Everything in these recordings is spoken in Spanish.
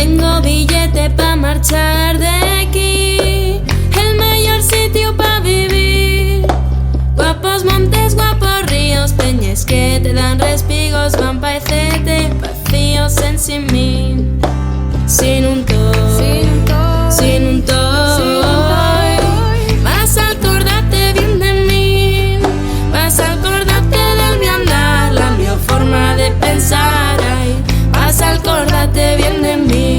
Tengo billete pa' marchar de aquí, el mayor sitio pa' vivir. Guapos montes, guapos ríos, peñas que te dan respigos, van paecete, vacíos en sin mí. Sin un toy, sin un toy, vas a acordarte bien de mí, vas a acordarte del mi andar, la mi forma de pensar, ay, vas a acordarte bien de mí.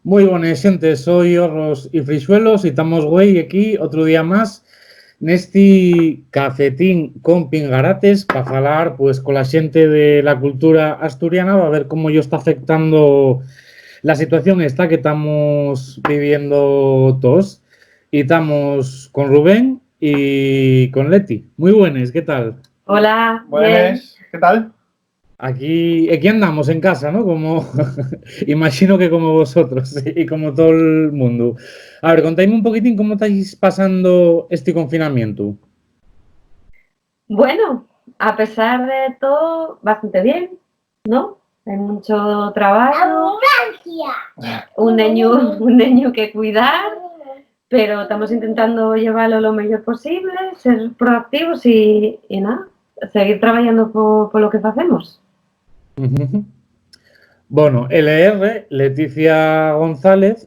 Moi bones, xente, soy Horros e Frixuelos e estamos güey aquí outro día máis nesti cafetín con Pingarates para falar pues con la xente de la cultura asturiana a ver cómo yo está afectando la situación esta que estamos viviendo todos. Y estamos con Rubén y con Leti. Muy buenas, ¿qué tal? Hola, Buenas, ¿qué tal? Aquí andamos en casa, ¿no? Como imagino que como vosotros y como todo el mundo. A ver, contadme un poquitín cómo estáis pasando este confinamiento. Bueno, a pesar de todo, bastante bien, ¿no? Hay mucho trabajo, un niño que cuidar, pero estamos intentando llevarlo lo mejor posible, ser proactivos y nada, seguir trabajando por lo que hacemos. Bueno, LR, Leticia González,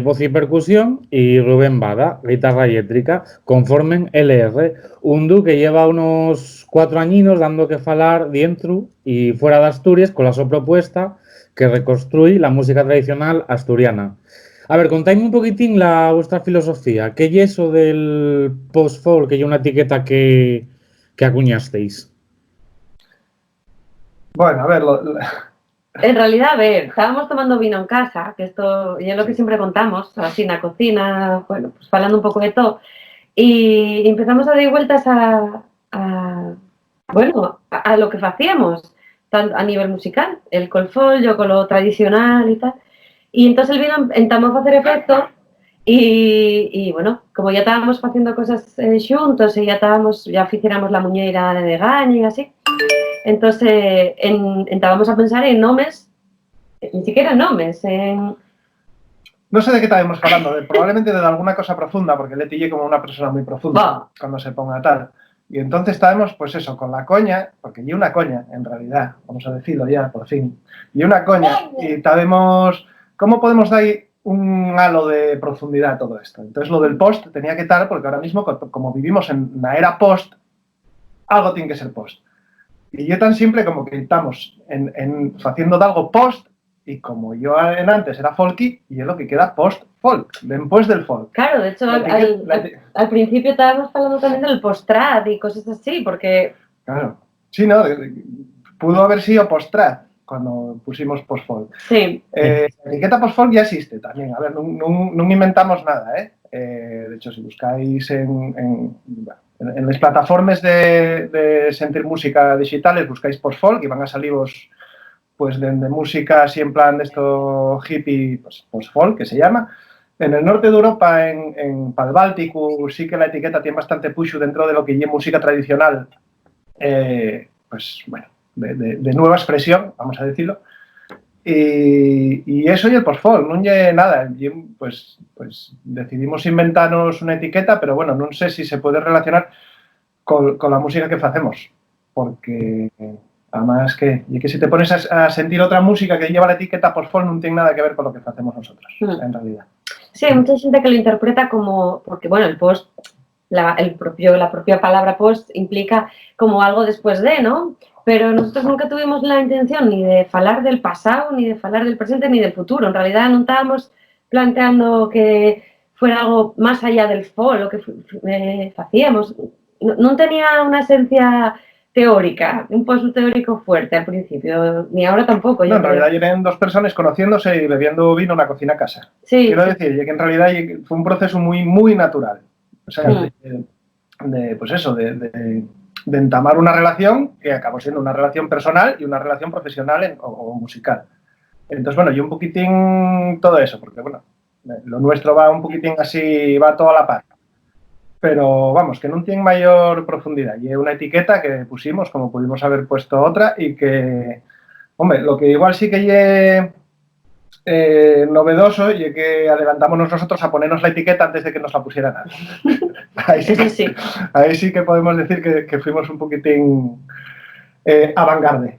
voz y percusión, y Rubén Bada, guitarra eléctrica, conformen LR, un dúo que lleva unos 4 añinos dando que falar dentro y fuera de Asturias con la su propuesta que reconstruye la música tradicional asturiana. A ver, contadme un poquitín vuestra filosofía. ¿Qué es eso del post-folk, que es una etiqueta que acuñasteis? Bueno, a ver, En realidad, a ver, estábamos tomando vino en casa, que esto y es lo que siempre contamos, así en la cocina, bueno, pues hablando un poco de todo, y empezamos a dar vueltas bueno, a lo que hacíamos a nivel musical, el colfol, yo con lo tradicional y tal, y entonces el vino empezamos a hacer efecto y bueno, como ya estábamos haciendo cosas juntos y ya hiciéramos la muñeira de Gaña y así, entonces entábamos a pensar en nombres, ni siquiera nombres, no sé de qué estábamos hablando, probablemente de alguna cosa profunda, porque Leti es como una persona muy profunda cuando se ponga tal. Y entonces estábamos, pues eso, con la coña, porque y una coña, en realidad, vamos a decirlo ya, por fin, y una coña, y estábamos, ¿cómo podemos dar un halo de profundidad a todo esto? Entonces lo del post tenía que estar, porque ahora mismo, como vivimos en la era post, algo tiene que ser post. Y yo tan simple como que estamos haciendo de algo post, y como yo antes era folky, y es lo que queda post-folk, después del folk. Claro, de hecho, al principio estábamos hablando también del post-trad y cosas así, porque... Claro, sí, ¿no? Pudo haber sido post-trad cuando pusimos post-folk. Sí. La etiqueta post-folk ya existe también, a ver, no inventamos nada, ¿eh? De hecho, si buscáis en las plataformas de sentir música digitales, buscáis post-folk y van a saliros pues de música así en plan de esto hippie, pues post-folk, que se llama. En el norte de Europa, para el Báltico, sí que la etiqueta tiene bastante push dentro de lo que es música tradicional, pues bueno, de nueva expresión, vamos a decirlo. Y eso y el post-folk, no hay nada. Pues decidimos inventarnos una etiqueta, pero bueno, no sé si se puede relacionar con la música que hacemos, porque... Además, que si te pones a sentir otra música que lleva la etiqueta post-folk, no tiene nada que ver con lo que hacemos nosotros, en realidad. Sí, hay mucha gente que lo interpreta como, porque bueno, el post, la propia palabra post implica como algo después de, ¿no? Pero nosotros nunca tuvimos la intención ni de hablar del pasado, ni de hablar del presente, ni del futuro. En realidad no estábamos planteando que fuera algo más allá del folk, lo que hacíamos. No tenía una esencia teórica, un post teórico fuerte al principio, ni ahora tampoco. No, en realidad eran dos personas conociéndose y bebiendo vino en una cocina a casa. Sí, quiero decir que en realidad fue un proceso muy, muy natural. O sea, pues eso, de entamar una relación que acabó siendo una relación personal y una relación profesional o musical. Entonces, bueno, yo un poquitín todo eso, porque bueno, lo nuestro va un poquitín así, va todo a la par. Pero vamos, que no tiene mayor profundidad. Y es una etiqueta que pusimos, como pudimos haber puesto otra, y que Hombre, lo que igual sí que lle novedoso y que adelantámonos nosotros a ponernos la etiqueta antes de que nos la pusieran. Ahí sí que podemos decir que fuimos un poquitín avant-garde.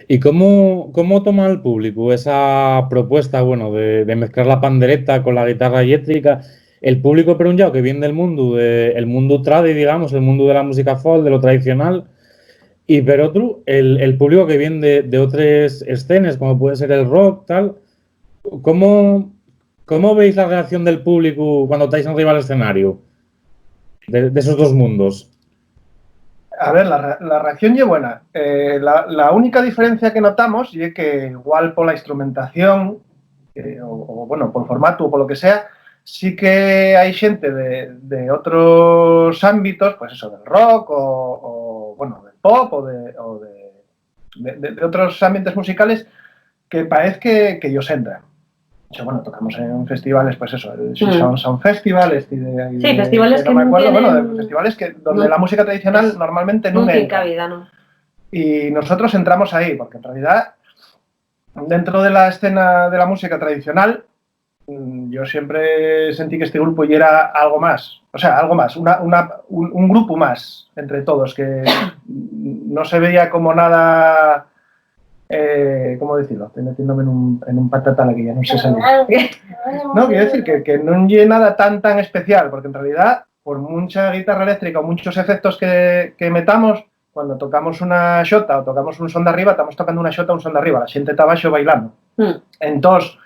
¿Y cómo toma el público esa propuesta, bueno, de mezclar la pandereta con la guitarra eléctrica? El público perunllao que viene del mundo, el mundo tradi, digamos, el mundo de la música folk, de lo tradicional, y por otro, el público que viene de otras escenas, como puede ser el rock, tal. ¿Cómo veis la reacción del público cuando estáis arriba del escenario? De esos dos mundos. A ver, la reacción es buena. La única diferencia que notamos es que igual por la instrumentación, o bueno, por formato o por lo que sea, sí que hay gente de otros ámbitos, pues eso, del rock o bueno, del pop o de otros ambientes musicales que parece que ellos entran. De hecho, bueno, tocamos en festivales, pues eso, el Sound Festival, festivales que no me acuerdo, bueno, de festivales donde la música tradicional normalmente no entra. ¿no? Y nosotros entramos ahí, porque en realidad, dentro de la escena de la música tradicional, yo siempre sentí que este grupo ya era algo más, o sea, algo más, un grupo más entre todos, que no se veía como nada, ¿cómo decirlo? Estoy metiéndome en un patatán aquí, ya no sé salir. No, quiero decir que no hay nada tan especial, porque en realidad, por mucha guitarra eléctrica o muchos efectos que metamos, cuando tocamos una xota o tocamos un son de arriba, estamos tocando una xota o un son de arriba, la xente está abaixo bailando. Entonces,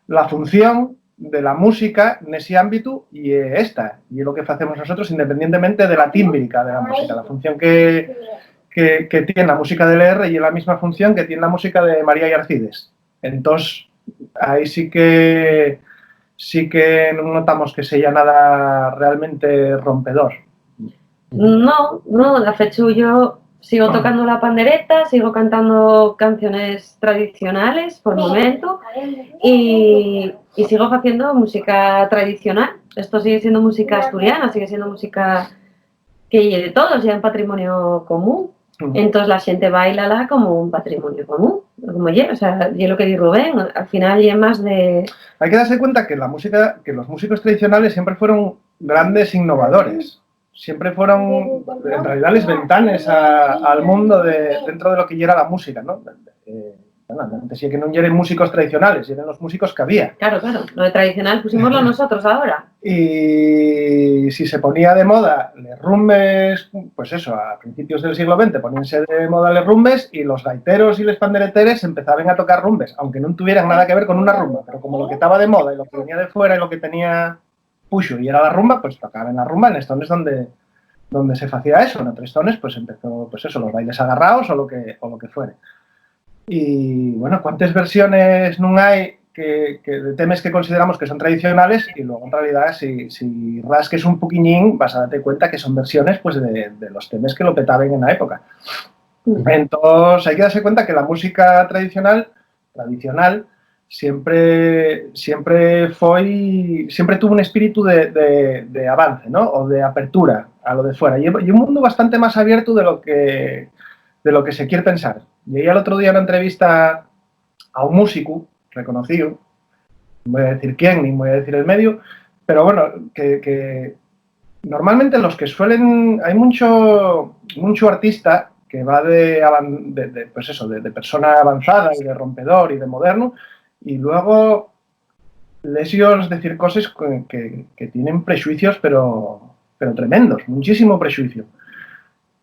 la función de la música en ese ámbito y esta, y es lo que hacemos nosotros independientemente de la tímbrica de la música. La función que tiene la música del LR y es la misma función que tiene la música de María y Arcides. Entonces, ahí sí que no notamos que sea nada realmente rompedor. No, de hecho yo sigo tocando la pandereta, sigo cantando canciones tradicionales por momento y sigo haciendo música tradicional. Esto sigue siendo música asturiana, sigue siendo música que es de todos, ya un patrimonio común. Entonces la gente bailala como un patrimonio común, como yo, o sea, yo lo que digo Rubén, al final ya más de... Hay que darse cuenta que los músicos tradicionales siempre fueron grandes innovadores. Siempre fueron, en realidad, les ventanes al mundo dentro de lo que ya era la música, ¿no? Antes sí que no eran músicos tradicionales, eran los músicos que había. Claro, lo de tradicional pusimoslo nosotros ahora. Y si se ponía de moda les rumbes, pues eso, a principios del siglo XX poníanse de moda les rumbes y los gaiteros y les pandereteres empezaban a tocar rumbes, aunque no tuvieran nada que ver con una rumba, pero como lo que estaba de moda y lo que venía de fuera y lo que tenía puxo y era la rumba, pues tocaban la rumba en estones donde se hacía eso. En otros estones pues empezó, pues eso, los bailes agarrados o lo que fuere. Y bueno, ¿cuántas versiones no hay de temas que consideramos que son tradicionales y luego en realidad si rasques un poquillín vas a darte cuenta que son versiones pues de los temas que lo petaban en la época? Entonces hay que darse cuenta que la música tradicional siempre tuvo un espíritu de avance, ¿no? O de apertura a lo de fuera y un mundo bastante más abierto de lo que se quiere pensar. Llegué el otro día a una entrevista a un músico reconocido, no voy a decir quién ni voy a decir el medio, pero bueno, que normalmente los que suelen, hay mucho artista que va pues eso, de persona avanzada y de rompedor y de moderno, y luego les decir cosas que tienen prejuicios, pero tremendos, muchísimo prejuicio.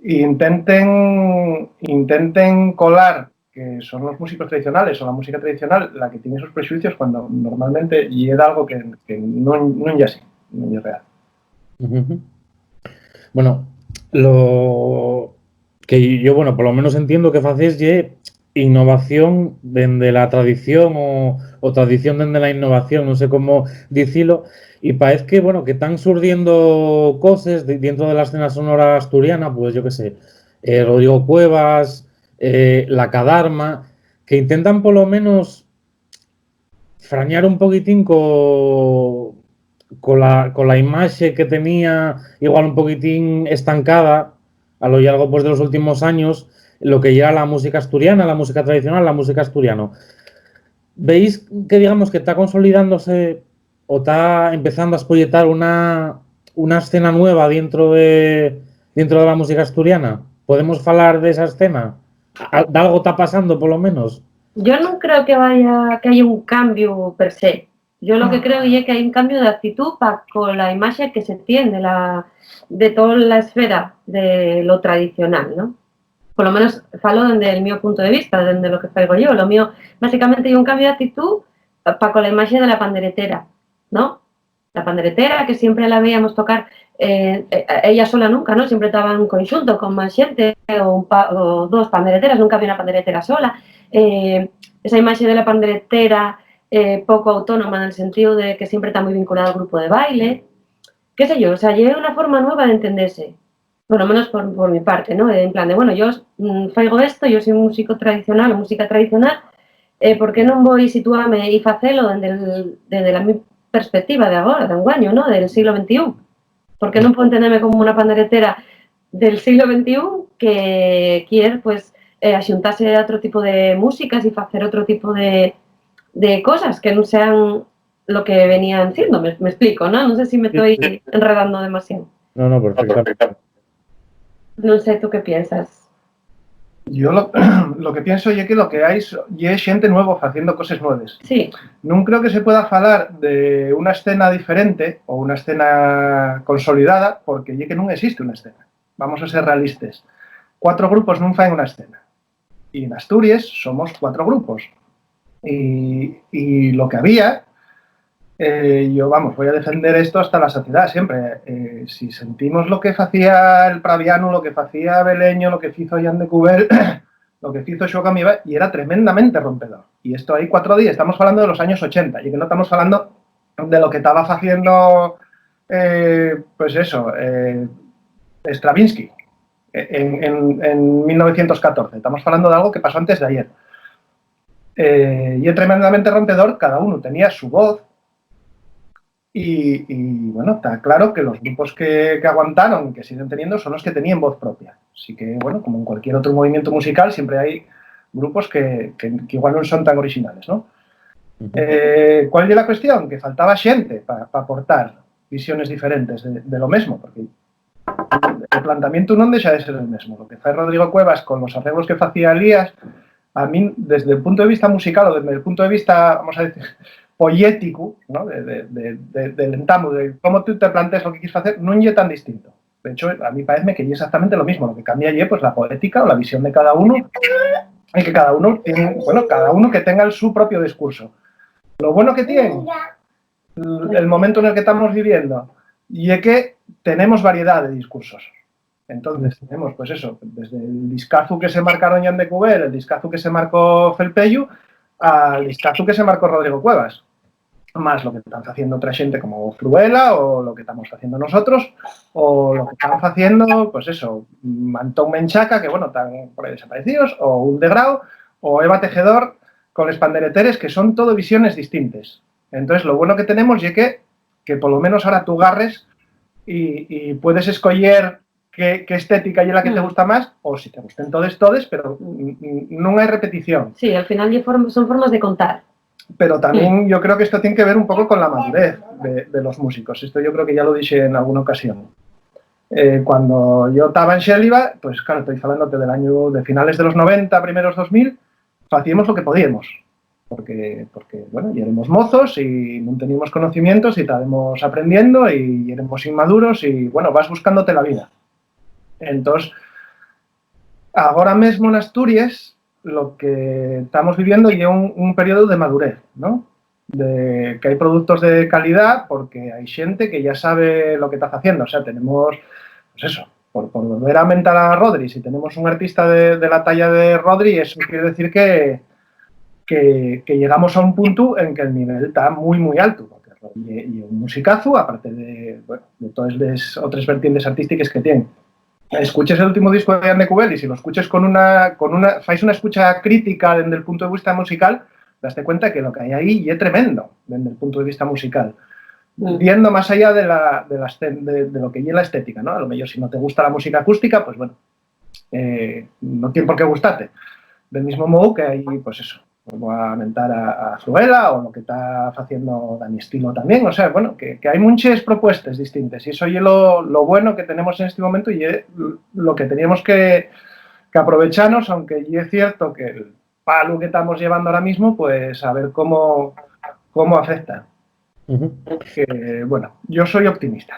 E intenten colar que son los músicos tradicionales o la música tradicional la que tiene esos prejuicios cuando normalmente y era algo que no es así, no es real. Bueno, lo que yo, bueno, por lo menos entiendo que facéis es innovación desde la tradición o tradición desde la innovación, no sé cómo decirlo, y parece que, bueno, que están surgiendo cosas dentro de la escena sonora asturiana, pues yo qué sé, Rodrigo Cuevas, La Cadarma, que intentan por lo menos frañar un poquitín con la imagen que tenía igual un poquitín estancada a lo largo pues, de los últimos años lo que lleva la música asturiana, la música tradicional, la música asturiana. ¿Veis que digamos que está consolidándose o está empezando a espolletar una escena nueva dentro de la música asturiana? ¿Podemos hablar de esa escena? ¿De algo está pasando, por lo menos? Yo no creo que haya un cambio per se. Yo lo que creo es que hay un cambio de actitud con la imagen que se tiene de toda la esfera de lo tradicional, ¿no? Por lo menos falo desde el mío punto de vista, desde lo que faigo yo. Lo mío, básicamente, hay un cambio de actitud con la imagen de la panderetera, ¿no? La panderetera, que siempre la veíamos tocar ella sola nunca, ¿no? Siempre estaba en un conjunto con más gente o dos pandereteras, nunca había una panderetera sola. Esa imagen de la panderetera poco autónoma en el sentido de que siempre está muy vinculada al grupo de baile, qué sé yo, o sea, lleva una forma nueva de entenderse, por lo menos por mi parte, ¿no? En plan de, bueno, yo faigo esto, yo soy música tradicional, ¿por qué non voy situarme y facelo desde la mi perspectiva de agora, de enguaño, ¿no? Del siglo XXI? ¿Por qué non puedo entenderme como una panderetera del siglo XXI que quiere, pues, axuntarse a otro tipo de músicas y hacer otro tipo de cosas que no sean lo que venían siendo? Me explico, ¿no? No sé si me estoy enredando demasiado. No, perfecto. No sé, ¿tú qué piensas? Yo lo que pienso es que lo que hay es xente nuevo haciendo cosas nuevas. Sí. Non creo que se pueda falar de unha escena diferente ou unha escena consolidada porque é que non existe unha escena. Vamos a ser realistas. 4 grupos non fan unha escena. E en Asturias somos 4 grupos. Y lo que había, yo, vamos, voy a defender esto hasta la saciedad siempre. Si sentimos lo que hacía el Praviano, lo que hacía Beleño, lo que hizo Jan de Cubel, lo que hizo Xoca Miva, y era tremendamente rompedor. Y esto hay 4 días, estamos hablando de los años 80, y que no estamos hablando de lo que estaba haciendo, pues eso, Stravinsky en 1914. Estamos hablando de algo que pasó antes de ayer. Y es tremendamente rompedor, cada uno tenía su voz y bueno, está claro que los grupos que aguantaron y que siguen teniendo son los que tenían voz propia. Así que, bueno, como en cualquier otro movimiento musical, siempre hay grupos que igual no son tan originales, ¿no? ¿Cuál es la cuestión? Que faltaba gente para aportar visiones diferentes de lo mismo, porque el planteamiento no deja de ser el mismo. Lo que hace Rodrigo Cuevas con los arreglos que hacía Elías, a mí, desde el punto de vista musical o desde el punto de vista, vamos a decir, poético, ¿no? del entamo, de cómo tú te planteas lo que quieres hacer, no es tan distinto. De hecho, a mí parece que es exactamente lo mismo. Lo que cambia allí, pues la poética o la visión de cada uno, y que cada uno tiene, bueno, cada uno que tenga su propio discurso. Lo bueno que tiene el momento en el que estamos viviendo y es que tenemos variedad de discursos. Entonces tenemos, pues eso, desde el discazo que se marcaron Jan de Cubel, el discazo que se marcó Felpeyu, al discazo que se marcó Rodrigo Cuevas. Más lo que están haciendo otra gente como Fruela, o lo que estamos haciendo nosotros, o lo que están haciendo, pues eso, Antón Menchaca, que bueno, están por ahí desaparecidos, o Uldegrau, o Eva Tejedor, con los pandereteres, que son todo visiones distintas. Entonces, lo bueno que tenemos es que por lo menos ahora tú agarres y puedes escoger qué estética es la que te gusta más, o si te gustan todos, pero no hay repetición. Sí, al final son formas de contar. Pero también yo creo que esto tiene que ver un poco con la madurez de los músicos. Esto yo creo que ya lo dije en alguna ocasión. Cuando yo estaba en Xéliva, pues claro, estoy hablándote del año de finales de los 90, primeros 2000, hacíamos lo que podíamos. Porque bueno, ya éramos mozos y no teníamos conocimientos y estábamos aprendiendo y éramos inmaduros y, bueno, vas buscándote la vida. Entonces, ahora mismo en Asturias, lo que estamos viviendo es un periodo de madurez, ¿no? De que hay productos de calidad porque hay gente que ya sabe lo que está haciendo. O sea, tenemos, pues eso, por volver a aumentar a Rodri, si tenemos un artista de la talla de Rodri, eso quiere decir que llegamos a un punto en que el nivel está muy, muy alto. Porque Rodri es un musicazo, aparte de, bueno, de todas las otras vertientes artísticas que tiene. Escuches el último disco de Jan de Cubel y si lo escuches fais una escucha crítica desde el punto de vista musical, daste cuenta que lo que hay ahí es tremendo desde el punto de vista musical. Viendo más allá de lo que es la estética, ¿no? A lo mejor si no te gusta la música acústica, pues bueno, no tiene por qué gustarte. Del mismo modo que hay, pues eso, vuelvo a mentar a Fruela o lo que está haciendo Dani Estilo también, o sea, bueno, que hay muchas propuestas distintas y eso es lo bueno que tenemos en este momento y es lo que teníamos que aprovecharnos, aunque es cierto que el palo que estamos llevando ahora mismo, pues a ver cómo afecta. Que, bueno, yo soy optimista.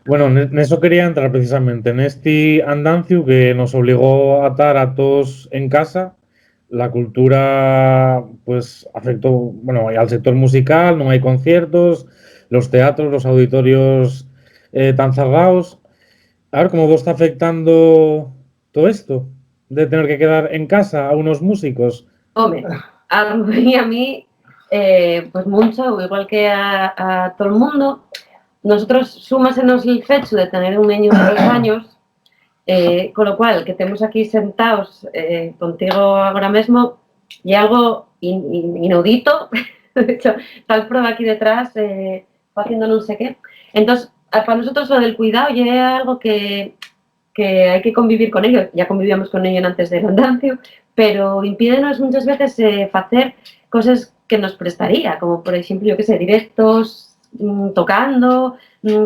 Bueno, en eso quería entrar precisamente, en este andancio que nos obligó a estar a todos en casa. La cultura, pues, afectó, bueno, al sector musical, no hay conciertos, los teatros, los auditorios tan cerrados. A ver, ¿cómo vos está afectando todo esto de tener que quedar en casa a unos músicos? Hombre, a Rubén y a mí, pues mucho, igual que a todo el mundo. Nosotros súmasenos el fecho de tener un niño de 2 años, con lo cual, que estemos aquí sentados contigo ahora mismo, y algo inaudito. De hecho, está el prueba aquí detrás haciendo no sé qué. Entonces, para nosotros lo del cuidado ya es algo que hay que convivir con ello. Ya convivíamos con ello antes del andancio, pero impídenos muchas veces hacer cosas que nos prestaría, como por ejemplo, yo qué sé, directos, tocando,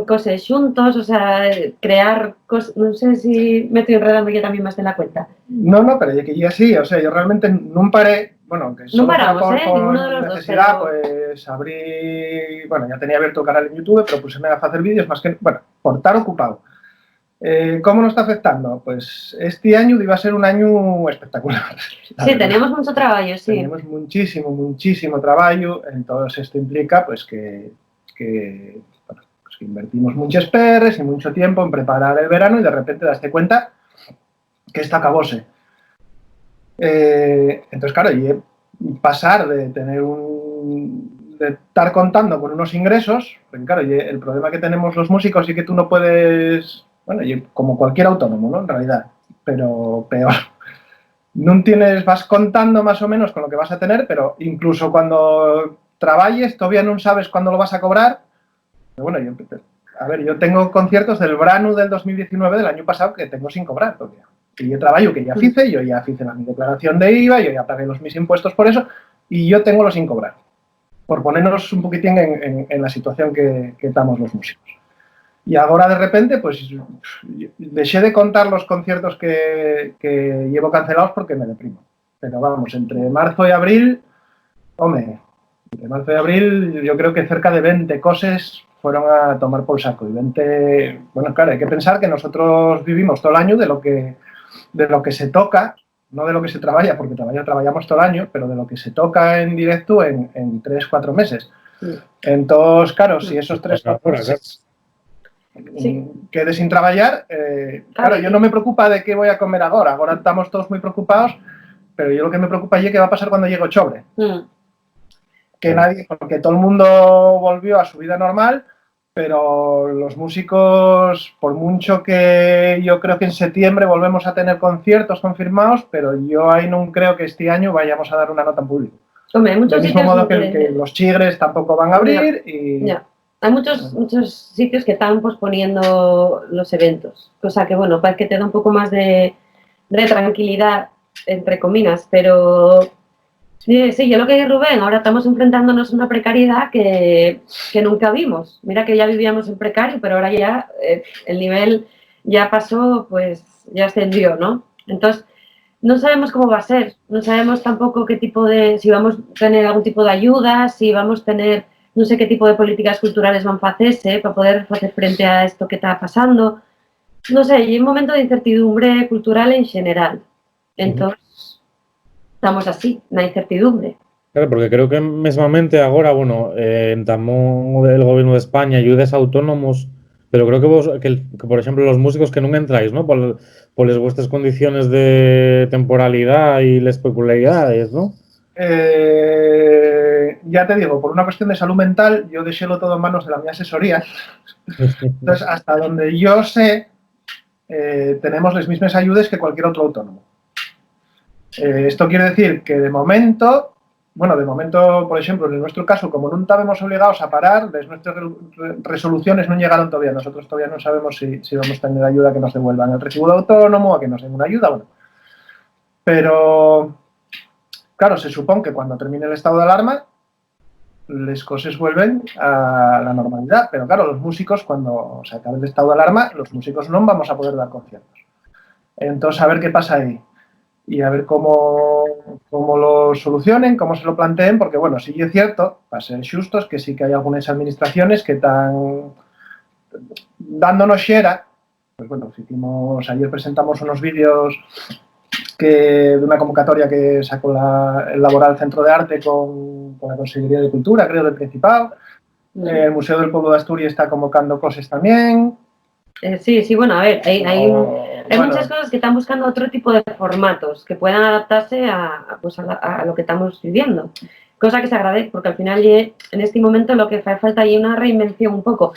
cosas juntos, o sea, crear cosas, no sé si me estoy enredando yo también más de la cuenta. No, pero que ya sí, o sea, yo realmente no paré, bueno, aunque no paramos, ninguno de los necesidad, dos, pero... pues abrí, bueno, ya tenía abierto el canal en YouTube, pero puse a hacer vídeos más que, bueno, por estar ocupado. ¿Cómo nos está afectando? Pues este año iba a ser un año espectacular. Sí, teníamos mucho trabajo, sí. Teníamos muchísimo trabajo, entonces esto implica pues que invertimos muchos perres y mucho tiempo en preparar el verano y de repente daste cuenta que esto acabóse. Entonces, claro, y pasar de tener de estar contando con unos ingresos, porque claro, el problema que tenemos los músicos es que tú no puedes, bueno, como cualquier autónomo, ¿no? En realidad, pero peor. No tienes, vas contando más o menos con lo que vas a tener, pero incluso cuando trabajes todavía no sabes cuándo lo vas a cobrar. Pero bueno, yo tengo conciertos del verano del 2019 del año pasado que tengo sin cobrar todavía. Y yo trabajo que ya hice, yo ya hice mi declaración de IVA, yo ya pagué mis impuestos por eso, y yo tengo los sin cobrar. Por ponernos un poquitín en la situación que estamos los músicos. Y ahora de repente, pues, dejé de contar los conciertos que llevo cancelados porque me deprimo. Pero vamos, entre marzo y abril, hombre, entre marzo y abril yo creo que cerca de 20 cosas fueron a tomar por saco. Y 20, bueno, claro, hay que pensar que nosotros vivimos todo el año de lo que se toca, no de lo que se trabaja, porque trabajamos todo el año, pero de lo que se toca en directo en 3-4 meses. Sí. Entonces, claro, si esos 3-4 meses quede sin trabajar, claro, yo no me preocupa de qué voy a comer ahora. Ahora estamos todos muy preocupados, pero yo lo que me preocupa es qué va a pasar cuando llegue octubre. Que nadie, porque todo el mundo volvió a su vida normal, pero los músicos, por mucho que yo creo que en septiembre volvemos a tener conciertos confirmados, pero yo ahí no creo que este año vayamos a dar una nota en público. Hombre, hay muchos del mismo modo que los Chigres tampoco van a abrir y... Ya. Hay muchos sitios que están posponiendo los eventos, cosa que, bueno, parece que te da un poco más de tranquilidad, entre comillas, pero sí, yo lo que dice Rubén, ahora estamos enfrentándonos a una precariedad que nunca vimos. Mira que ya vivíamos en precario, pero ahora ya el nivel ya pasó, pues ya ascendió, ¿no? Entonces, no sabemos cómo va a ser, no sabemos tampoco qué tipo si vamos a tener algún tipo de ayuda, si vamos a tener... No sé qué tipo de políticas culturales van a hacerse para poder hacer frente a esto que está pasando. No sé, hay un momento de incertidumbre cultural en general. Entonces, estamos así, una incertidumbre. Claro, porque creo que mesmamente ahora, bueno, entamó el gobierno de España ayudas a autónomos, pero creo que vos, que por ejemplo, los músicos que nunca entráis, ¿no? Por las vuestras condiciones de temporalidad y las peculiaridades, ¿no? Ya te digo, por una cuestión de salud mental, yo dejélo todo en manos de la mi asesoría. Entonces, hasta donde yo sé, tenemos las mismas ayudas que cualquier otro autónomo. Esto quiere decir que, de momento, bueno, de momento, por ejemplo, en nuestro caso, como no estábamos obligados a parar, nuestras resoluciones no llegaron todavía. Nosotros todavía no sabemos si vamos a tener ayuda que nos devuelvan el recibo de autónomo o que nos den una ayuda, bueno. Pero, claro, se supone que cuando termine el estado de alarma, las cosas vuelven a la normalidad. Pero, claro, los músicos, cuando se acabe el estado de alarma, los músicos no vamos a poder dar conciertos. Entonces, a ver qué pasa ahí. Y a ver cómo lo solucionen, cómo se lo planteen, porque, bueno, sí es cierto, para ser justos, que sí que hay algunas administraciones que están dándonos xera. Pues bueno, ayer presentamos unos vídeos de una convocatoria que sacó el Laboral Centro de Arte con la Consejería de Cultura, creo, del Principado. El Museo del Pueblo de Asturias está convocando cosas también. Sí, bueno, a ver, hay muchas cosas que están buscando otro tipo de formatos que puedan adaptarse a lo que estamos viviendo. Cosa que se agradece, porque al final en este momento lo que hace falta es una reinvención un poco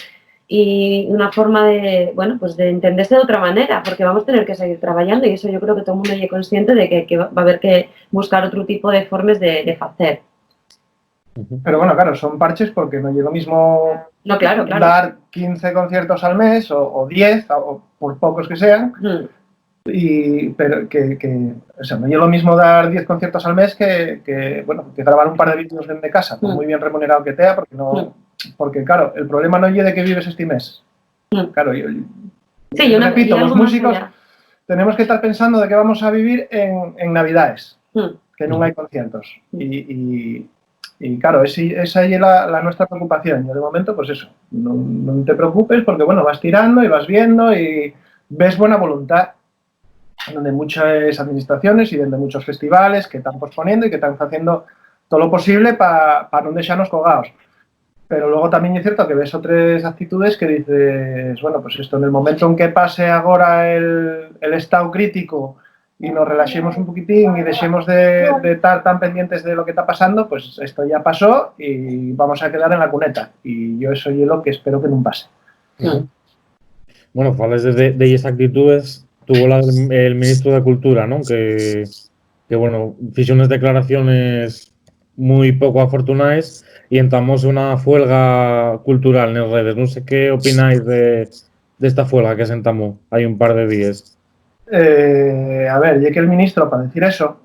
y una forma de, bueno, pues de entenderse de otra manera, porque vamos a tener que seguir trabajando y eso yo creo que todo el mundo es consciente de que va a haber que buscar otro tipo de formas de hacer. Pero bueno, claro, son parches porque no es lo mismo claro. dar 15 conciertos al mes o 10, o por pocos que sean, pero o sea, no es lo mismo dar 10 conciertos al mes que grabar un par de vídeos desde casa, por muy bien remunerado que sea, porque claro, el problema no es de que vives este mes. Claro, yo repito, los músicos tenemos que estar pensando de que vamos a vivir en Navidades, que no hay conciertos. Y claro, esa es la nuestra preocupación. Yo de momento, pues eso, no te preocupes porque, bueno, vas tirando y vas viendo y ves buena voluntad donde muchas administraciones y donde muchos festivales que están posponiendo y que están haciendo todo lo posible para no dejarnos colgados. Pero luego también es cierto que ves otras actitudes que dices, bueno, pues esto en el momento en que pase ahora el estado crítico y nos relajemos un poquitín y dejemos de estar tan pendientes de lo que está pasando, pues esto ya pasó y vamos a quedar en la cuneta. Y yo eso es lo que espero que no pase. Bueno, falas de esas actitudes, tuvo el ministro de Cultura, ¿no? Que bueno, hizo unas declaraciones muy poco afortunadas y entramos en una huelga cultural en las redes. No sé qué opináis de esta huelga que sentamos hay un par de días. A ver, ya que el ministro, para decir eso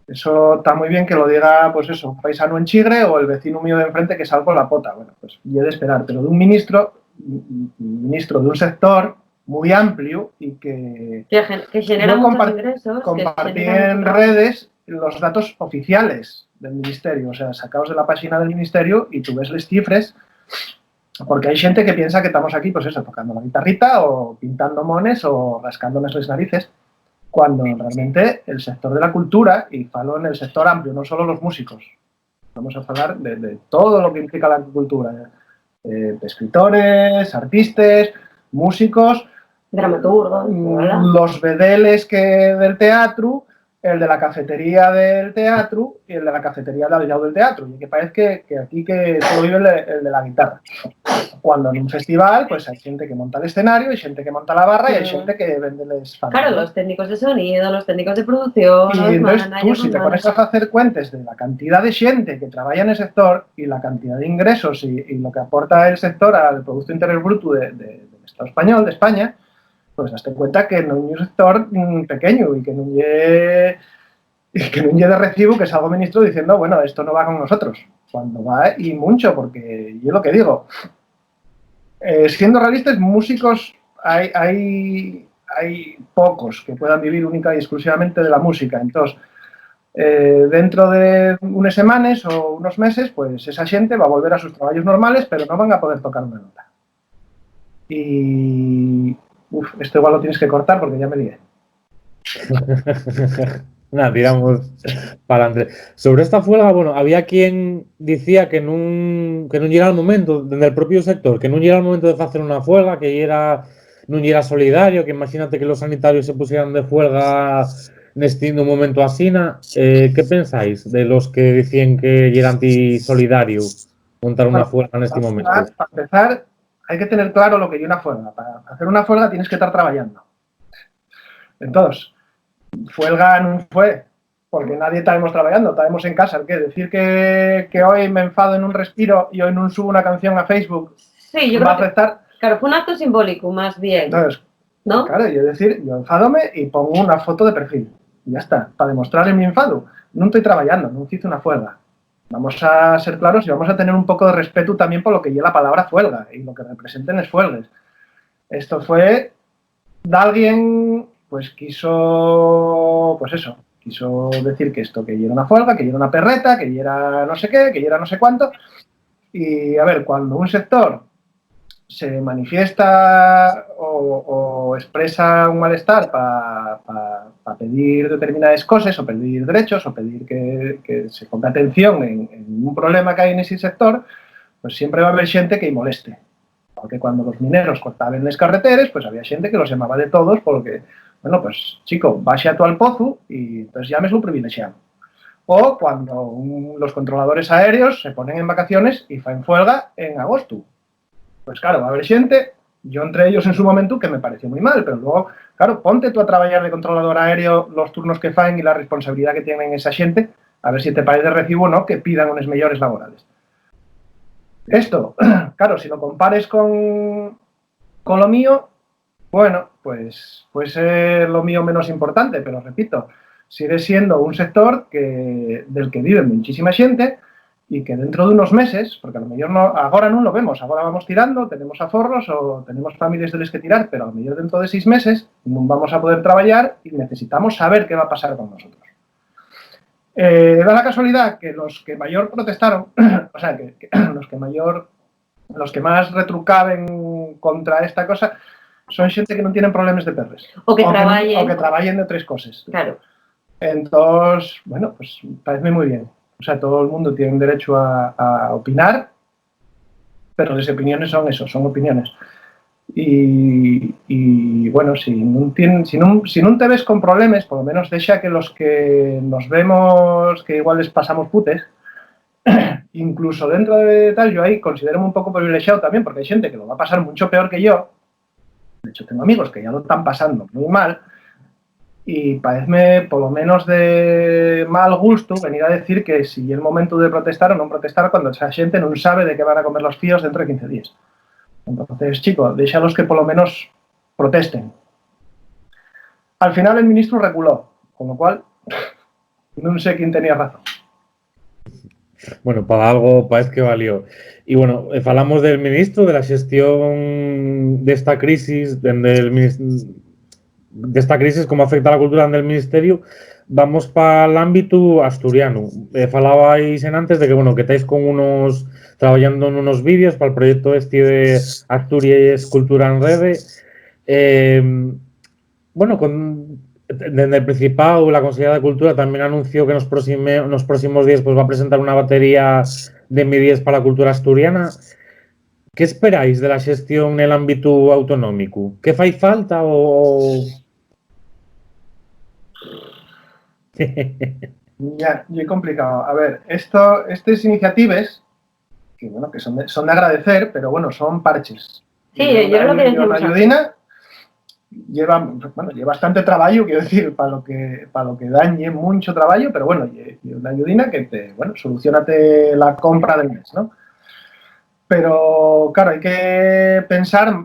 está muy bien que lo diga, pues eso, un paisano en Chigre o el vecino mío de enfrente que salgo la pota. Bueno, pues y he de esperar, pero de un ministro de un sector muy amplio y que genera muchos ingresos. Compartir en redes los datos oficiales del ministerio, o sea, sacados de la página del ministerio y tú ves las cifras. Porque hay gente que piensa que estamos aquí, pues eso, tocando la guitarrita o pintando mones o rascándonos las narices, cuando realmente el sector de la cultura, y falo en el sector amplio, no solo los músicos, vamos a hablar de todo lo que implica la cultura, de escritores, artistas, músicos, dramaturgos, los vedeles del teatro, el de la cafetería del teatro y el de la cafetería del lado del teatro. Y que parece que aquí que solo vive el de la guitarra. Cuando en un festival, pues hay gente que monta el escenario, hay gente que monta la barra y hay gente que vende les fans. Claro, los técnicos de sonido, los técnicos de producción. Y entonces tú, si te pones a hacer cuentas de la cantidad de gente que trabaja en el sector y la cantidad de ingresos y lo que aporta el sector al Producto Interior Bruto del Estado español, de España, pues hazte cuenta que no es un sector pequeño y que no es de recibo que salga el ministro diciendo, bueno, esto no va con nosotros. Cuando va, y mucho, porque yo lo que digo, siendo realistas, músicos hay pocos que puedan vivir única y exclusivamente de la música. Entonces, dentro de unas semanas o unos meses, pues esa gente va a volver a sus trabajos normales, pero no van a poder tocar una nota. Y... esto igual lo tienes que cortar porque ya me lié. Nada, tiramos para adelante. Sobre esta huelga, bueno, había quien decía que no llegara el momento, desde el propio sector, que no llegara el momento de hacer una huelga, que no era solidario, que imagínate que los sanitarios se pusieran de huelga en un momento así. ¿Qué pensáis de los que decían que era antisolidario montar una huelga en este momento? Para empezar, hay que tener claro lo que es una huelga. Para hacer una huelga tienes que estar trabajando. Entonces, huelga no fue. porque nadie estábamos trabajando, estábamos en casa. ¿Qué? Decir que hoy me enfado en un respiro y hoy no subo una canción a Facebook, sí, yo va a creo afectar. Claro, fue un acto simbólico, más bien. Entonces, ¿no? Claro, yo enfádome y pongo una foto de perfil. Y ya está, para demostrar mi enfado. No estoy trabajando, no hice una huelga. Vamos a ser claros y vamos a tener un poco de respeto también por lo que lleva la palabra huelga y lo que representen las huelgas. Esto fue de alguien, pues quiso decir que esto, que ya era una huelga, que ya era una perreta, que ya era no sé qué, que ya era no sé cuánto. Y a ver, cuando un sector se manifiesta o expresa un malestar para pedir determinadas cosas o pedir derechos o pedir que se ponga atención en un problema que hay en ese sector, pues siempre va a haber gente que moleste. Porque cuando los mineros cortaban las carreteras, pues había gente que los llamaba de todos porque, bueno, pues chico, baxa tú al pozo y entonces llames un privilegiado. O cuando los controladores aéreos se ponen en vacaciones y fan huelga en agosto. Pues claro, va a haber gente, yo entre ellos en su momento, que me pareció muy mal, pero luego, claro, ponte tú a trabajar de controlador aéreo los turnos que fan y la responsabilidad que tienen esa gente, a ver si te parece de recibo o no que pidan unos mejores laborales. Esto, claro, si lo compares con lo mío, bueno, pues puede ser lo mío menos importante, pero repito, sigue siendo un sector del que vive muchísima gente y que dentro de unos meses, porque a lo mejor ahora no lo vemos, ahora vamos tirando, tenemos aforros o tenemos familias de los que tirar, pero a lo mejor dentro de 6 meses no vamos a poder trabajar y necesitamos saber qué va a pasar con nosotros. Da la casualidad que los que mayor protestaron, o sea, los que más retrucaban contra esta cosa, son gente que no tienen problemas de perres. O que trabajen de otras cosas. Claro. Entonces, bueno, pues parece muy bien. O sea, todo el mundo tiene derecho a opinar, pero las opiniones son eso, son opiniones. Y bueno, si no te ves con problemas, por lo menos deja que los que nos vemos, que igual les pasamos putes, incluso dentro de tal, yo ahí considero un poco privilegiado también, porque hay gente que lo va a pasar mucho peor que yo. De hecho, tengo amigos que ya lo están pasando muy mal. Y parece, por lo menos de mal gusto, venir a decir que si es el momento de protestar o no protestar cuando esa gente no sabe de qué van a comer los fíos dentro de 15 días. Entonces, chicos, déjalos que por lo menos protesten. Al final el ministro reculó, con lo cual no sé quién tenía razón. Bueno, para algo parece que valió. Y bueno, hablamos del ministro, de la gestión de esta crisis, de esta crisis, cómo afecta a la cultura del ministerio. Vamos para el ámbito asturiano. Falabais antes de que, bueno, que estáis trabajando en unos vídeos para el proyecto de Asturias Cultura en Rede. Bueno, desde el Principado, la Consellería de Cultura también anunció que en los próximos días pues, va a presentar una batería de medidas para la cultura asturiana. ¿Qué esperáis de la gestión en el ámbito autonómico? ¿Qué fai falta o...? Ya, muy complicado. A ver, estas iniciativas, que bueno, que son de agradecer, pero bueno, son parches. Sí, yo lo que decía. Una ayudina lleva bastante trabajo, quiero decir, para lo que dan y mucho trabajo, pero bueno, una ayudina que solucionate la compra del mes, ¿no? Pero, claro, hay que pensar,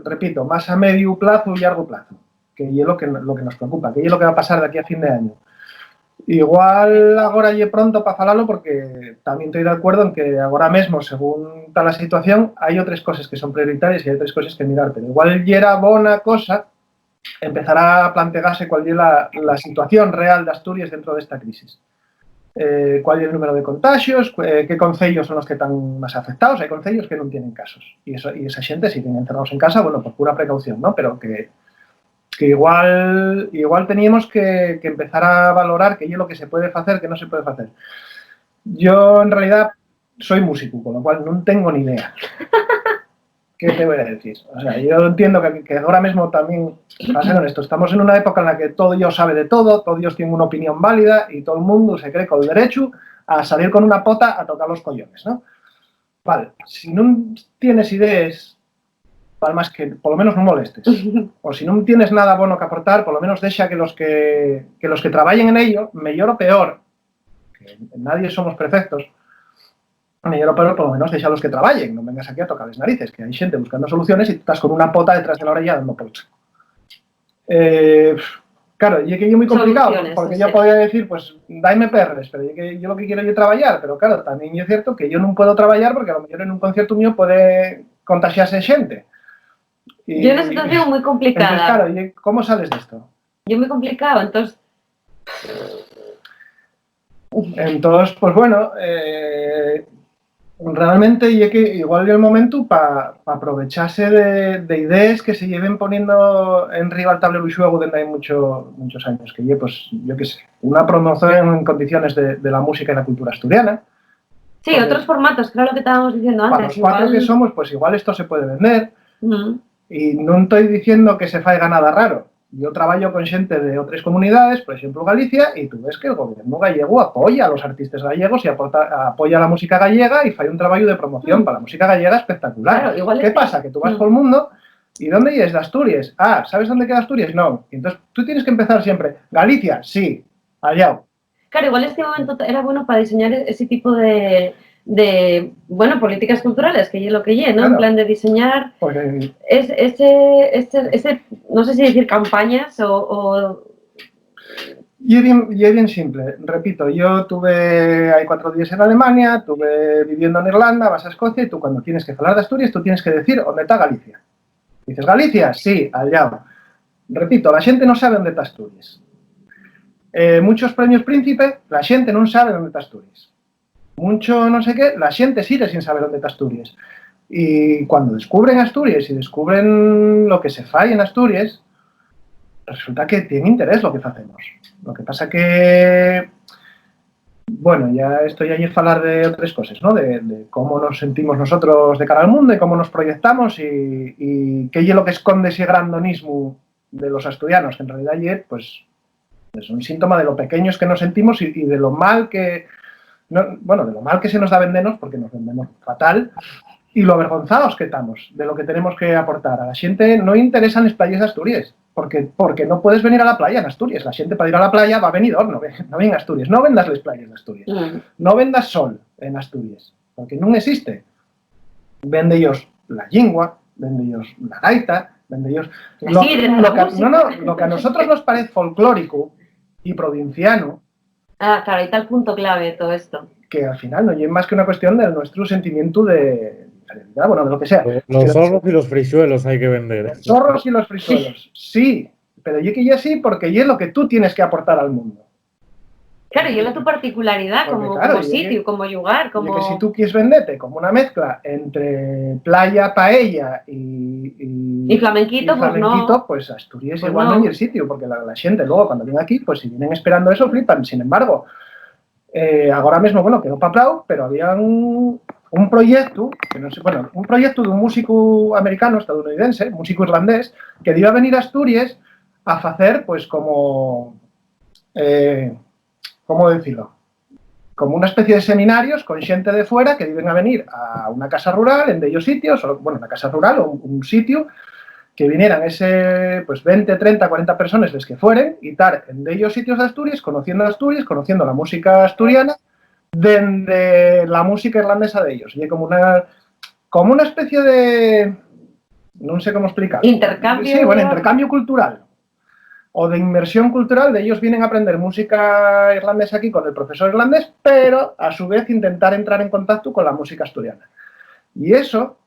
repito, más a medio plazo y largo plazo, que es lo que nos preocupa, que es lo que va a pasar de aquí a fin de año. Igual ahora ya pronto para falarlo, porque también estoy de acuerdo en que ahora mismo, según está la situación, hay otras cosas que son prioritarias y hay otras cosas que mirar, pero igual ya era buena cosa empezar a plantearse cuál es la situación real de Asturias dentro de esta crisis. Cuál es el número de contagios, qué concellos son los que están más afectados. Hay concellos que no tienen casos y esa gente siguen encerrados en casa, bueno, por pura precaución, ¿no? Pero que igual teníamos que empezar a valorar qué es lo que se puede hacer, qué no se puede hacer. Yo, en realidad, soy músico, con lo cual no tengo ni idea. ¿Qué te voy a decir? O sea, yo entiendo que ahora mismo también, para ser honesto, estamos en una época en la que todo Dios sabe de todo, todo Dios tiene una opinión válida y todo el mundo se cree con el derecho a salir con una pota a tocar los collones, ¿no? Vale, si no tienes ideas palmas que por lo menos non molestes. O se non tienes nada bueno que aportar, por lo menos deixa que los que traballen en ello, mellor ou peor, que nadie somos perfectos, mellor ou peor, por lo menos deixa los que traballen, non vengas aquí a tocar as narices, que hai xente buscando soluciones e tú estás con una pota detrás de la orella dando por saco. Claro, y es que es muy complicado, porque yo podría decir, pues, daime perres, pero yo lo que quiero es trabajar, pero claro, también es cierto que yo no puedo trabajar porque a lo mejor en un concierto mío puede contagiarse gente. Yo en una situación muy complicada. Entonces, claro, ¿y cómo sales de esto? Yo muy complicado, entonces... Entonces, pues bueno, realmente y que igual es el momento para aprovecharse de ideas que se lleven poniendo en riba al tablero y juego desde hay muchos años, que pues yo qué sé, una promoción en condiciones de la música y la cultura asturiana. Sí, porque otros formatos, claro lo que estábamos diciendo antes. Para los cuatro que somos, pues igual esto se puede vender. Y no estoy diciendo que se faiga nada raro. Yo trabajo con xente de otras comunidades, por ejemplo Galicia, y tú ves que el gobierno gallego apoya a los artistas gallegos y apoya a la música gallega y fai un trabajo de promoción para la música gallega espectacular. Claro, ¿Qué pasa? Que tú vas por el mundo y ¿dónde es de Asturias? Ah, ¿sabes dónde queda Asturias? No. Y entonces tú tienes que empezar siempre. Galicia, sí, allá. Claro, igual este momento era bueno para diseñar ese tipo de bueno, políticas culturales, que es lo que es, ¿no? Claro. En plan de diseñar ese, no sé si decir campañas o... Y es bien simple, repito, yo hay 4 días en Alemania, estuve viviendo en Irlanda, vas a Escocia y tú cuando tienes que hablar de Asturias, tú tienes que decir dónde está Galicia. Dices, ¿Galicia? Sí, allá. Repito, la gente no sabe dónde está Asturias. Muchos premios Príncipe, la gente no sabe dónde está Asturias. Mucho no sé qué, la gente sigue sin saber dónde está Asturias. Y cuando descubren Asturias y descubren lo que se falla en Asturias, resulta que tiene interés lo que hacemos. Lo que pasa que, bueno, ya estoy allí a hablar de otras cosas, ¿no? De cómo nos sentimos nosotros de cara al mundo y cómo nos proyectamos y qué es lo que esconde ese grandonismo de los asturianos, que en realidad ayer, pues, es un síntoma de lo pequeños que nos sentimos y de lo mal que... No, bueno, de lo mal que se nos da vendernos, porque nos vendemos fatal, y lo avergonzados que estamos de lo que tenemos que aportar. A la gente no interesan las playas de Asturias, porque no puedes venir a la playa en Asturias. La gente para ir a la playa va a venir, no venga a Asturias. No vendas las playas de Asturias. No vendas sol en Asturias, porque no existe. Vende ellos la lingua, vende ellos la gaita, vende ellos... Lo que a nosotros nos parece folclórico y provinciano. Ah, claro, ahí está el punto clave de todo esto. Que al final no es más que una cuestión de nuestro sentimiento de realidad, bueno, de lo que sea. Los zorros y los frisuelos hay que vender. Los zorros y los frisuelos, sí, pero yo que ya sí, porque ya es lo que tú tienes que aportar al mundo. Claro, y es tu particularidad como sitio, como lugar, como... Que si tú quieres venderte como una mezcla entre playa, paella y flamenquito, pues Asturias pues igual no es el sitio, porque la gente luego cuando viene aquí, pues si vienen esperando eso, flipan. Sin embargo, ahora mismo, bueno, quedó paplao, pero había un proyecto, que no sé, bueno, un proyecto de un músico americano, estadounidense, músico irlandés, que iba a venir a Asturias a hacer, pues como... ¿cómo decirlo? Como una especie de seminarios con gente de fuera que vienen a venir a una casa rural en de ellos sitios, o, bueno, una casa rural o un sitio, que vinieran pues 20, 30, 40 personas les que fueren y estar en de ellos sitios de Asturias, conociendo la música asturiana, desde la música irlandesa de ellos. Y como una especie de... no sé cómo explicar. Intercambio. Sí, bueno, intercambio cultural. O de inmersión cultural, de ellos vienen a aprender música irlandesa aquí con el profesor irlandés, pero a su vez intentar entrar en contacto con la música asturiana. Y eso,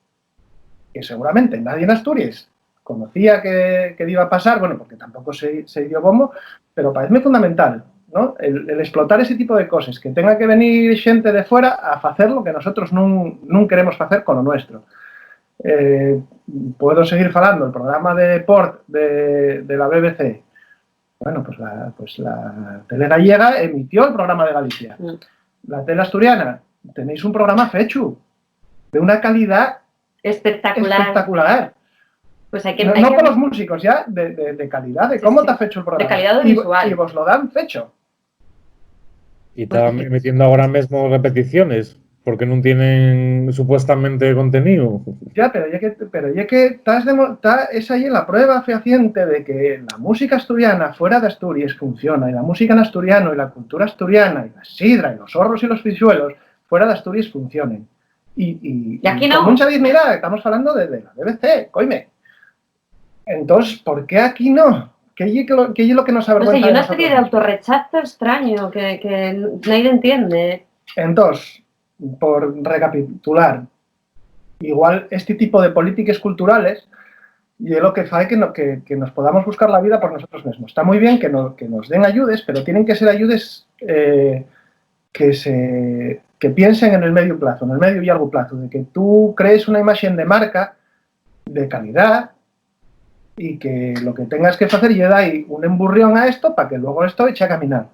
que seguramente nadie en Asturias conocía que iba a pasar, bueno, porque tampoco se dio bombo, pero parece fundamental, ¿no? El explotar ese tipo de cosas, que tenga que venir gente de fuera a hacer lo que nosotros no queremos hacer con lo nuestro. Puedo seguir hablando, el programa de Port de la BBC. Bueno, pues la tele gallega emitió el programa de Galicia. La tele asturiana, tenéis un programa fecho, de una calidad espectacular. Pues no con los músicos, ya, de calidad, de cómo te ha fecho el programa. De calidad visual. Y vos lo dan fecho. Y está metiendo ahora mismo repeticiones. porque non tienen supuestamente contenido. Ya, pero ya que es ahí la prueba fehaciente de que la música asturiana fuera de Asturias funciona, y la música en asturiano, y la cultura asturiana, y la sidra, y los horros y los frisuelos fuera de Asturias funcionen. Y aquí no. Con mucha dignidad, estamos hablando de la BBC, coime. Entonces, ¿por qué aquí no? ¿Qué es lo que nos avergüenza? No sé, hay una serie de autorrechazo extraño que nadie entiende. Entonces, por recapitular, igual este tipo de políticas culturales y es lo que hace que nos podamos buscar la vida por nosotros mismos. Está muy bien que nos den ayudes, pero tienen que ser ayudes que piensen en el medio plazo, en el medio y largo plazo, de que tú crees una imagen de marca de calidad y que lo que tengas que hacer es dar un emburrión a esto para que luego esto eche a caminar.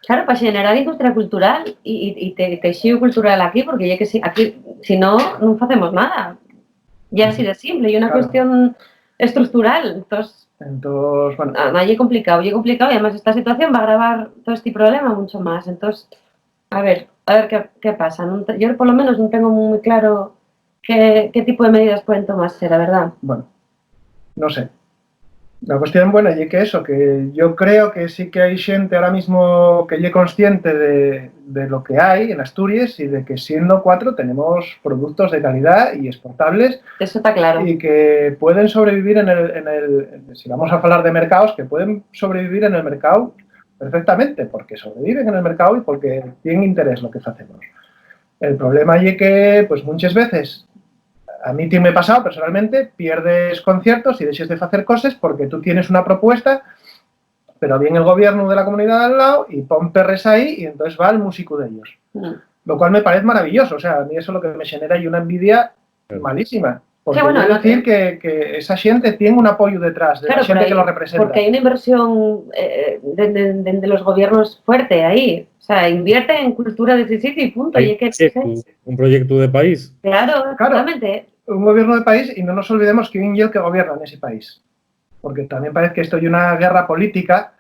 Claro, para generar industria cultural y tejido cultural aquí, porque ya que aquí, si no hacemos nada. Ya así de simple, y una cuestión estructural. Entonces bueno, allí es complicado, y además esta situación va a agravar todo este problema mucho más. Entonces, a ver qué pasa. Yo por lo menos no tengo muy claro qué tipo de medidas pueden tomarse, la verdad. Bueno, no sé. La cuestión, bueno, y que eso, que yo creo que sí que hay gente ahora mismo que es consciente de lo que hay en Asturias y de que siendo 4 tenemos productos de calidad y exportables. Eso está claro. Y que pueden sobrevivir si vamos a hablar de mercados, que pueden sobrevivir en el mercado perfectamente, porque sobreviven en el mercado y porque tienen interés lo que hacemos. El problema es que, pues muchas veces, a mí me ha pasado personalmente, pierdes conciertos y dejes de hacer cosas porque tú tienes una propuesta, pero viene el gobierno de la comunidad al lado y pon perres ahí y entonces va el músico de ellos. Lo cual me parece maravilloso. O sea, a mí eso es lo que me genera y una envidia malísima. Porque sí, bueno, quiero decir que esa gente tiene un apoyo detrás de la gente que lo representa. Porque hay una inversión de los gobiernos fuerte ahí. O sea, invierte en cultura de ese sitio y punto. Un proyecto de país. Claro, totalmente. Un gobierno de país, y no nos olvidemos quién es el que gobierna en ese país. Porque también parece que esto es una guerra política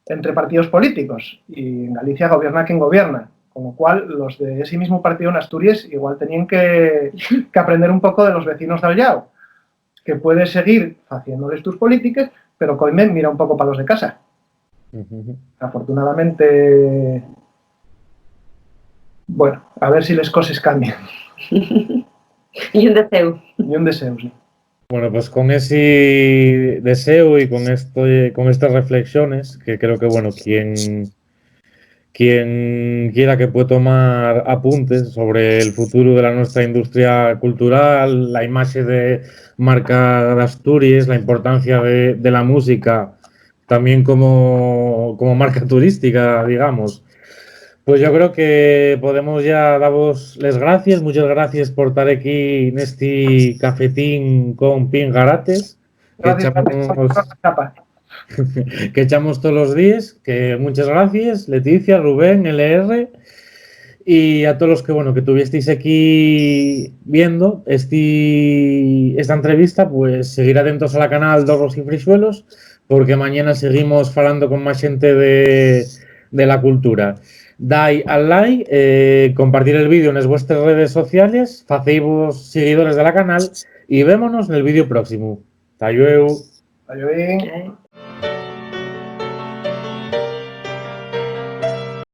entre partidos políticos. Y en Galicia gobierna quien gobierna. Con lo cual, los de ese mismo partido en Asturias igual tenían que aprender un poco de los vecinos de al lado. Que puedes seguir haciéndoles tus políticas, pero coime, mira un poco para los de casa. Afortunadamente, bueno, a ver si las cosas cambian. Y un deseo. Y un deseo, sí. Bueno, pues con ese deseo y con estas reflexiones, que creo que, bueno, quien quiera que pueda tomar apuntes sobre el futuro de la nuestra industria cultural, la imagen de marca de Asturias, la importancia de la música, también como marca turística, digamos. Pues yo creo que podemos ya daros las gracias. Muchas gracias por estar aquí en este cafetín con Pingarates. Que echamos todos los días, que muchas gracias, Leticia, Rubén, LR, y a todos los que tuvisteis aquí viendo esta entrevista, pues seguir atentos a la canal Dorros y Frisuelos, porque mañana seguimos hablando con más gente de la cultura. Dai al like, compartir el vídeo en las vuestras redes sociales, facéis seguidores de la canal y vémonos en el vídeo próximo. Hasta luego. Adiós.